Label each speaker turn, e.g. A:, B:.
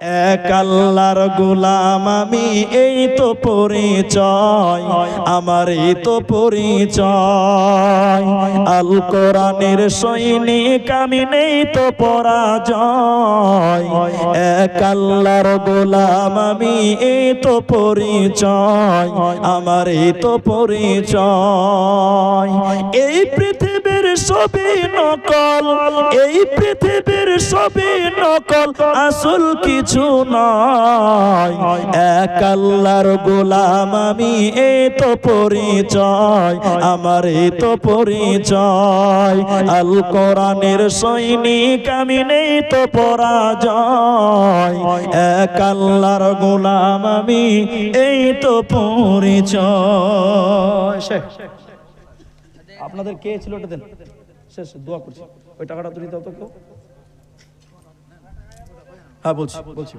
A: এক আল্লাহর গোলাম আমি, এই তো পরিচয় আমার, এই তো পরিচয়। আল কোরআনের সৈনিক আমি, নেই তো পরাজয়। এক আল্লাহর গোলাম আমি, এই তো পরিচয় আমার, এই তো পরিচয়। এই পৃথিবীর সবই নকল, এই পৃথিবীর সবই নকল, আসল কিছু নয়। এক আল্লাহর গোলাম আমি, এই তো পরিচয় আমার, এই তো পরিচয়। আল কোরআনের সৈনিক আমি, নেই তো পরাজয়। এক আল্লাহর গোলাম আমি, এই তো পরিচয়। আপনাদের কে ছিল ওটা দেন, শেষ দোয়া করছি। ওই টাকাটা তুলি দাও তো কেউ। হ্যাঁ বলছি।